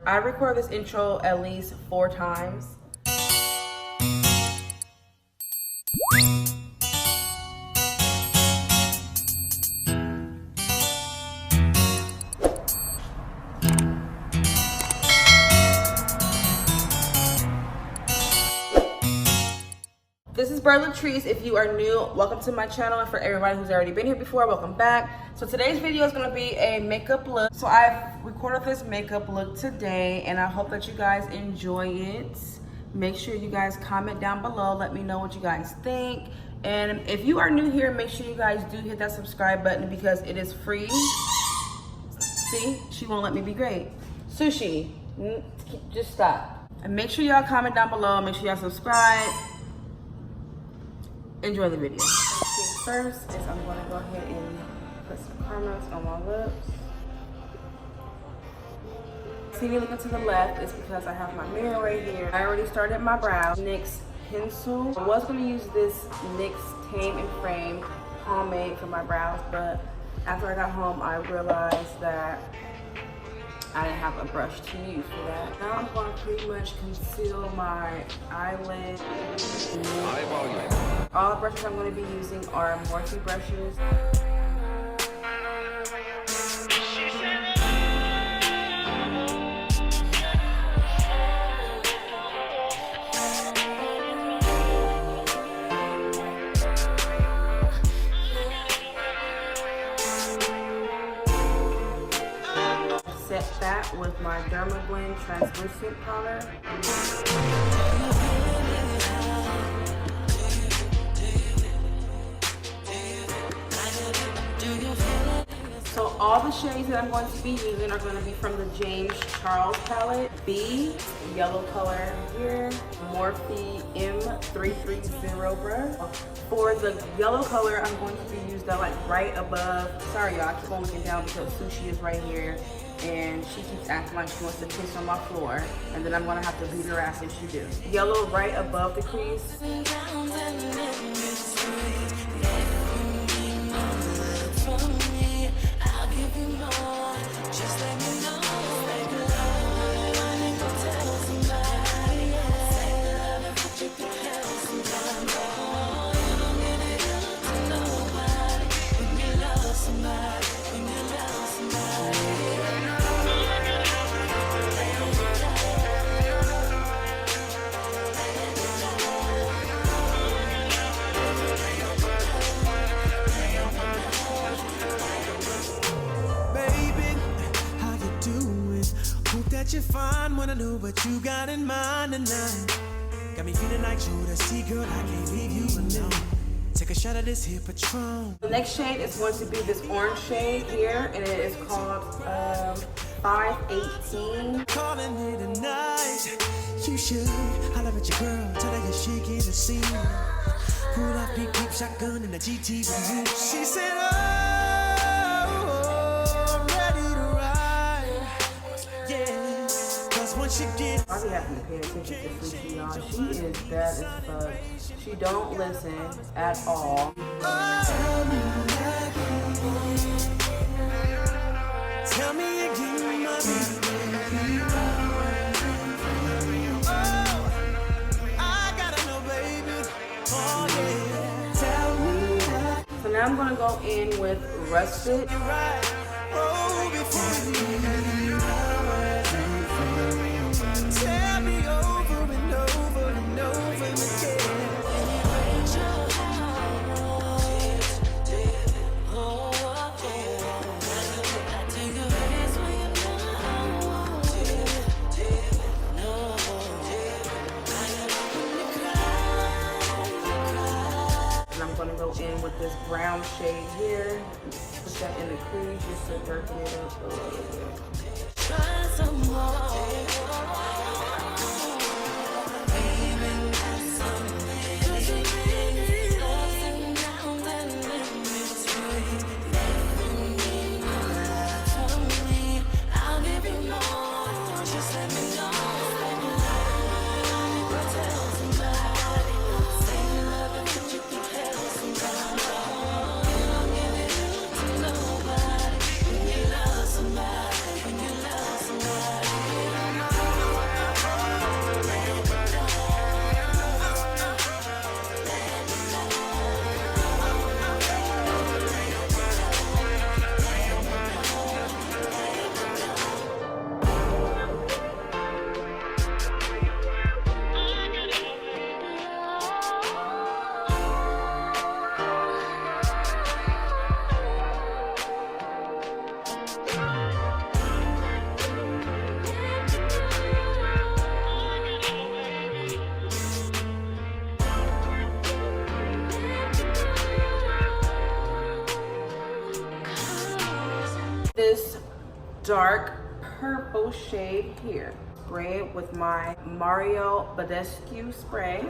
I record this intro at least 4 times. This is Byrd Latrice. If you are new, welcome to my channel, and for everybody who's already been here before, welcome back. So today's video is going to be a makeup look. So I've recorded this makeup look today, and I hope that you guys enjoy it. Make sure you guys comment down below, let me know what you guys think. And if you are new here, make sure you guys do hit that subscribe button because it is free. See, she won't let me be great. Sushi, just stop. And make sure y'all comment down below, make sure y'all subscribe. Enjoy the video. First is I'm going to go ahead and put some caramels on my lips. See me looking to the left is because I have my mirror right here. I already started my brows. NYX pencil. I was going to use this NYX Tame and Frame pomade for my brows, but after I got home I realized that I didn't have a brush to use for that. Now I'm going to pretty much conceal my eyelid. All the brushes I'm going to be using are Morphe brushes. Set that with my Dermablend translucent powder. So all the shades that I'm going to be using are going to be from the James Charles palette. B, yellow color here, Morphe M330 brush. For the yellow color, I'm going to be using that like right above. Sorry y'all, I keep on looking down because Sushi is right here and she keeps acting like she wants to piss on my floor, and then I'm going to have to beat her ass if she do. Yellow right above the crease. You're fine, wanna know what you got in mind tonight. Got me feeling like Jodeci, girl, I can't leave you alone. Take a shot of this here Patron. The next shade is going to be this orange shade here, and it is called 518. Calling it a night. You should holler at your girl, tell her you're shaking the scene. Pull up, beep, beep, shotgun in the GT with you. She said, oh, I'm ready to ride. Yeah. Once you get, I be having to pay attention to Sushi, y'all. She is bad as fuck. She don't listen at all. Tell me again, my baby. Oh, I gotta know, baby. Oh, yeah. Tell me that. So now I'm gonna go in with Rusted. Right. Oh, before you. Tell me over and over and over again. And I'm gonna go in with this brown shade here. Put that in the crease just to darken it up a little bit. Try some more. dark purple shade here. Spray it with my Mario Badescu spray.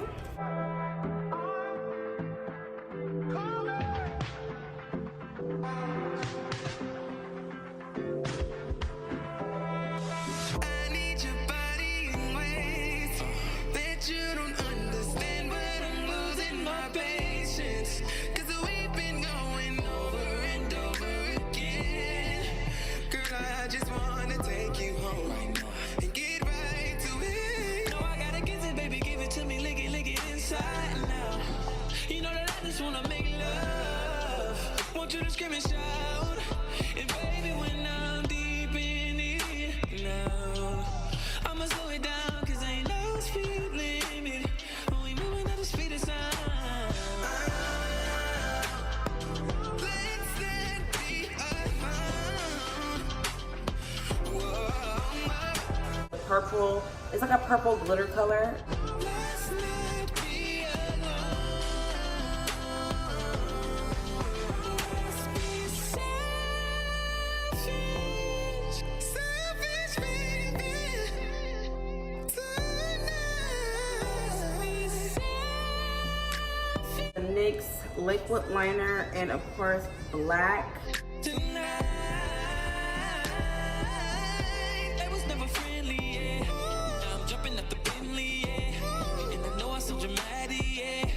You to scream and shout, and baby, when I'm deep in it now, I'ma slow it down, cause I ain't no speed limit, only moving at the speed of sound. Let's that be alone. The purple, it's like a purple glitter color. Let's not be alone. The NYX liquid liner, and of course black. Tonight, that was never friendly, yeah. Now I'm jumping at the Bentley, yeah. And I know I'm so dramatic, yeah.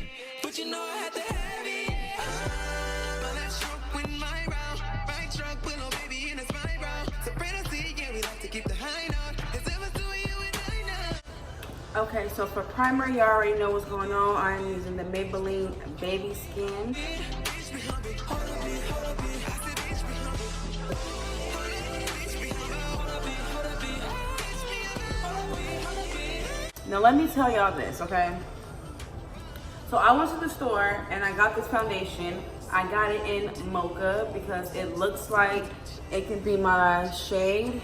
But you know I had to have it, yeah. My left stroke with my round, right stroke with no baby and it's my round. Soprano C, yeah, we like to keep the high note. Cause it was doing you and I know. Okay, so for primer, you already know what's going on. I'm using the Maybelline Baby Skin. Now let me tell y'all this, okay? So I went to the store and I got this foundation. I got it in Mocha because it looks like it can be my shade.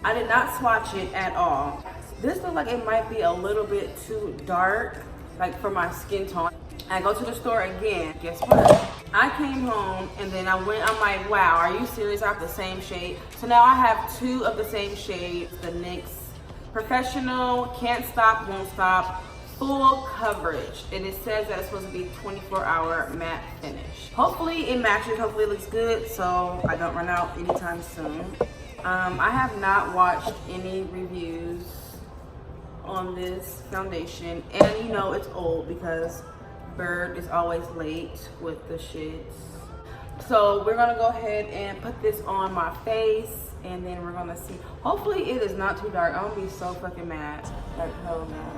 I did not swatch it at all. This looks like it might be a little bit too dark, like for my skin tone. I go to the store again, guess what? I came home and then I'm like, wow, are you serious? I have the same shade. So now I have two of the same shade, the NYX Professional, Can't Stop, Won't Stop, Full Coverage. And it says that it's supposed to be 24-hour matte finish. Hopefully it matches, hopefully it looks good, so I don't run out anytime soon. I have not watched any reviews on this foundation, and you know it's old because Byrd is always late with the shits. So we're gonna go ahead and put this on my face, and then we're gonna see. Hopefully it is not too dark. I'm gonna be so fucking mad. Like, hell no.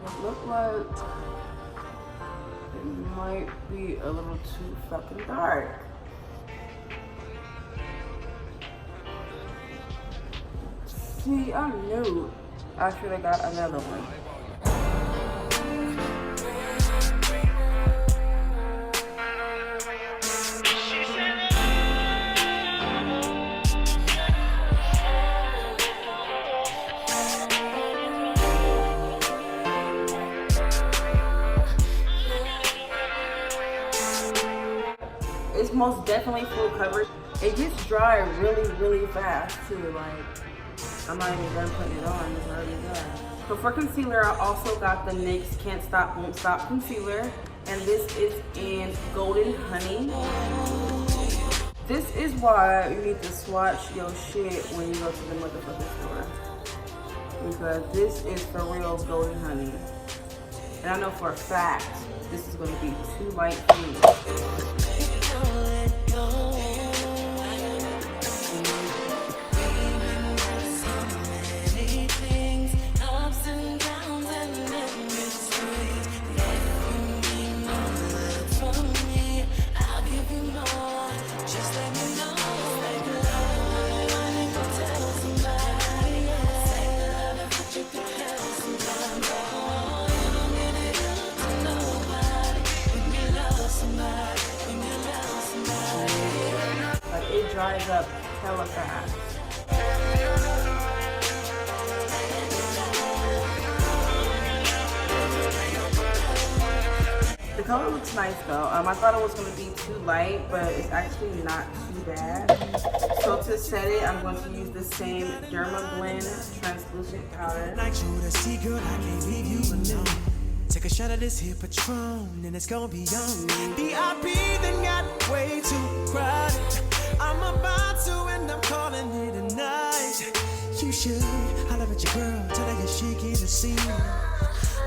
It looks like it might be a little too fucking dark. See, I knew I should have got another one. It's most definitely full coverage. It gets dry really, really fast too. Like, I'm not even done putting it on, it's already done. So for concealer, I also got the NYX Can't Stop, Won't Stop concealer. And this is in Golden Honey. This is why you need to swatch your shit when you go to the motherfucking store. Because this is for real Golden Honey. And I know for a fact, this is gonna be too light for me. It dries up hella fast. The color looks nice though. I thought it was going to be too light, but it's actually not too bad. So to set it, I'm going to use the same Derma Blend translucent powder. Like you to see, girl, I can't leave you alone. Take a shot of this here Patron, and it's gonna be on. VIP then got way too crowded. I'm about to end up calling it a night. You should holler at your girl, tell her you're shaking the scene.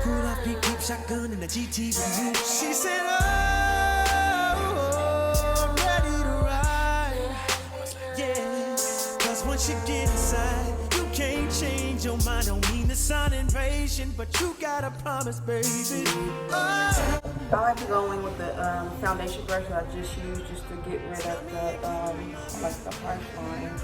Pull off beat, keep shotgun in the GT with you. She said, oh, I'm ready to ride. Yeah, cause once you get inside, you can't change your mind. Don't mean to sound impatient, but you gotta promise, baby. Oh. I like to go in with the foundation brush that I just used just to get rid of the like the harsh line.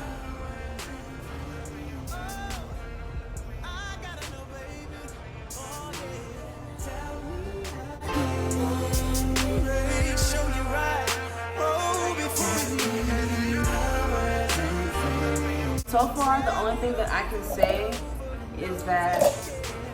So far, the only thing that I can say is that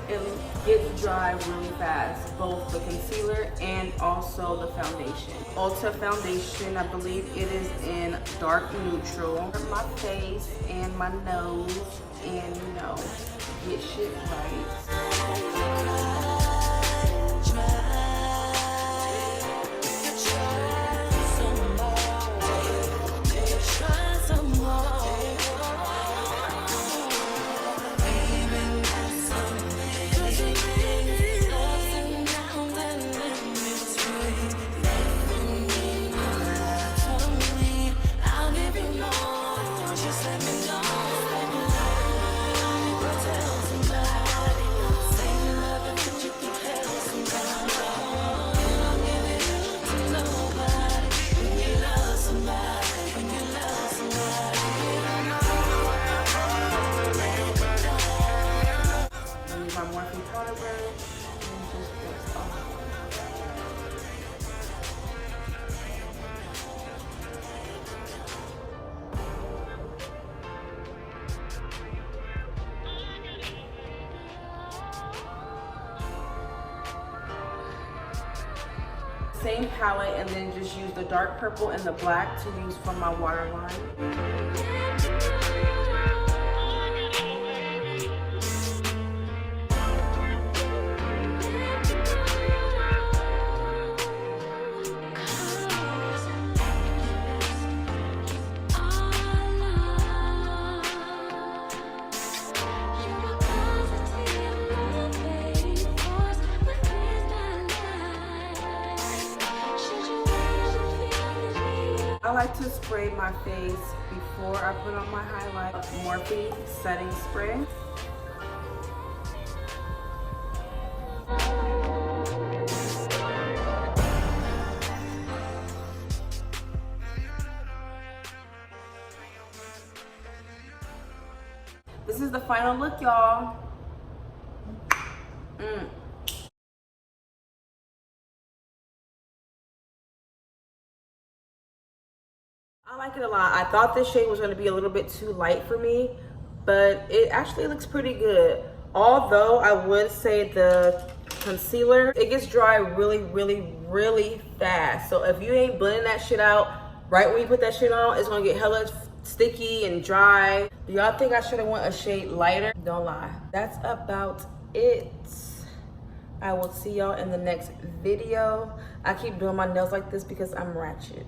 it gets dry really fast, both the concealer and also the foundation. Ulta foundation, I believe it is in dark neutral. For my face and my nose, and you know, get shit right. Same palette, and then just use the dark purple and the black to use for my waterline. I like to spray my face before I put on my highlight. Morphe setting spray. This is the final look, y'all. I like it a lot. I thought this shade was going to be a little bit too light for me, but it actually looks pretty good. Although I would say the concealer, it gets dry really fast. So if you ain't blending that shit out right when you put that shit on, it's going to get hella sticky and dry. Do y'all think I should have went a shade lighter? Don't lie. That's about it. I will see y'all in the next video. I keep doing my nails like this because I'm ratchet.